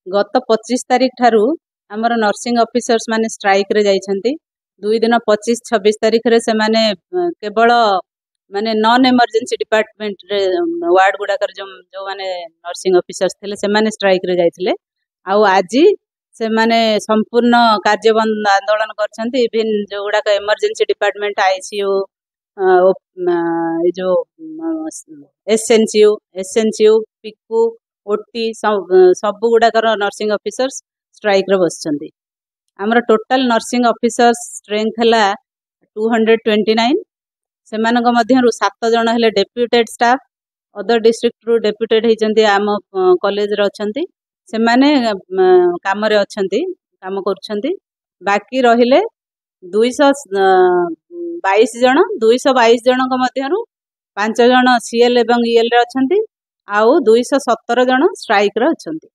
गत 25 तारीख ठारू आमर नर्सिंग ऑफिसर्स माने स्ट्राइक रे जाइछंती। 2 दिन 25-26 तारीख रे से माने केवल माने नॉन इमरजेंसी डिपार्टमेंट रे वार्ड गुडाकर जो माने नर्सिंग ऑफिसर्स थिले से माने स्ट्राइक रे जाइथिले। आउ आजी से माने संपूर्ण कार्य बंद आंदोलन करछंती। इवन जो गुडाक इमरजेंसी डिपार्टमेंट आईसीयू जो एसएनसीयू पिकू ओटी सब गुडाकर नर्सिंग ऑफिसर्स स्ट्राइक रे बसछंती। आमर टोटल नर्सिंग ऑफिसर्स स्ट्रेंथ हला 229। सेमानक मध्यरु 7 जण हेले डेप्यूटेड स्टाफ अदर डिस्ट्रिक्ट रु डेप्यूटेड हेचंती आम कॉलेज रे अछंती। सेमाने काम रे अछंती काम करछंती। बाकी रहिले 222 जण 222 जनक मध्यरु 5 जण सीएल एवं ईएल रे अछंती। आउ 217 जण स्ट्राइक रे अछंती।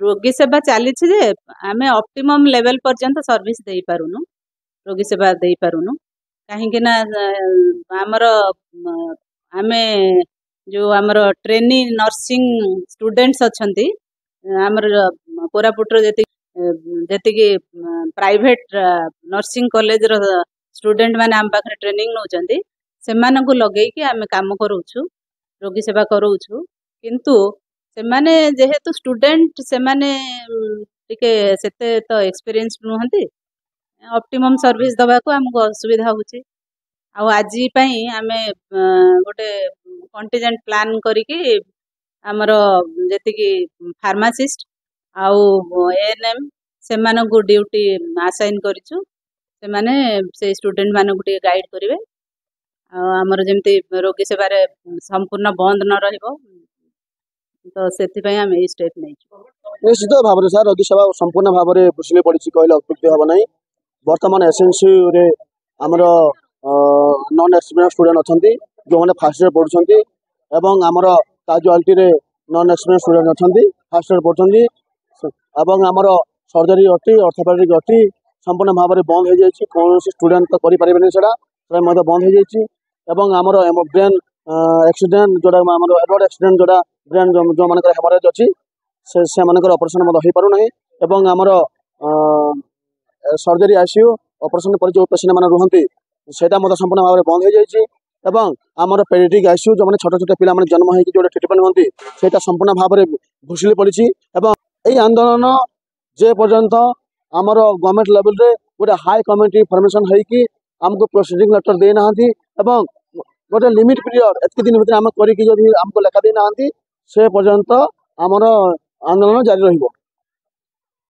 रोगी सेवा चली जे आमे ऑप्टिमम लेवल पर्यंत सर्विस देई पारुनु रोगी सेवा देई पारुनु कहीं ना आमर आमे जो आमर ट्रेनी नर्सिंग स्टूडेंट्स अछंती आमर कोरापुट रो जेति प्राइवेट नर्सिंग कॉलेज रो स्टूडेंट माने आम पाखरे ट्रेनिंग नउचंती सेमान को लगेई कि आमे काम करूछु रोगी सेवा करूछु। किंतु सेमाने जेहेतु स्टूडेंट सेमाने टिके सेते तो एक्सपीरियंस नुहंती ऑप्टिमम सर्विस दबा को हमको असुविधा होची। आ आजी पई आमे गोटे कंटिजेंट प्लान करिकि हमर जेति कि फार्मासिस्ट आउ एएनएम सेमान को ड्यूटी असाइन करिछु। सेमाने से स्टूडेंट मान को टिके गाइड करिवे आमर जेमति रोगी सेवा रे संपूर्ण बंद न रहइबो तो सेति पई हम ए स्टेप नै छु। निश्चित भाव में सर रोगी सेवा संपूर्ण भाव में भूषिले पड़ी कहले अत्युक्ति हम ना। बर्तमान एसएनसी रे आमर नॉन एक्सपीरियंस स्टूडेंट अछंती जो माने फर्स्ट ईयर पढुछंती एवं आमर कैजुअलिटी रे नॉन एक्सपीरियंस स्टूडेंट अछंती फर्स्ट ईयर पढुछंती एवं आमर सर्जरी अटी ऑर्थोपेडिक अटी संपूर्ण भाव में बंद हो जाइछि। कौन स्टूडेंट तो करि परिबेनी सेडा मते बंद हो जाइछि एवं आमर ब्रेन एक्सीडेंट जोड़ा आमर रोड एक्सीडेंट जोड़ा ब्रेन जो मानकर हेमरेज अछि से मानकर ऑपरेशन मत हो पारु नहीं एवं आमर सर्जरी आईसीयू ऑपरेशन पर जो पेशेंट माने रहंती सेटा मत संपूर्ण भाव में बंद हो जाइछि एवं आमर पेडियाट्रिक आईसीयू जो माने छोटे छोटे पिला माने जन्म होई कि जो ट्रीटमेंट होंती सेटा संपूर्ण भाव में भूषिले पड़ी एवं एई आंदोलन जे पर्यंत आमर गवर्नमेंट लेवल रे गोटे हाई कमिटी फॉर्मेशन है कि हमको प्रोसीडिंग लेटर दे नाहंती एवं गोटे लिमिट पीरियड एतके दिन भीतर हम करी कि जदी हमको लेखा दे नाहंती से पर्यंत आमर आंदोलन जारी रहिबो।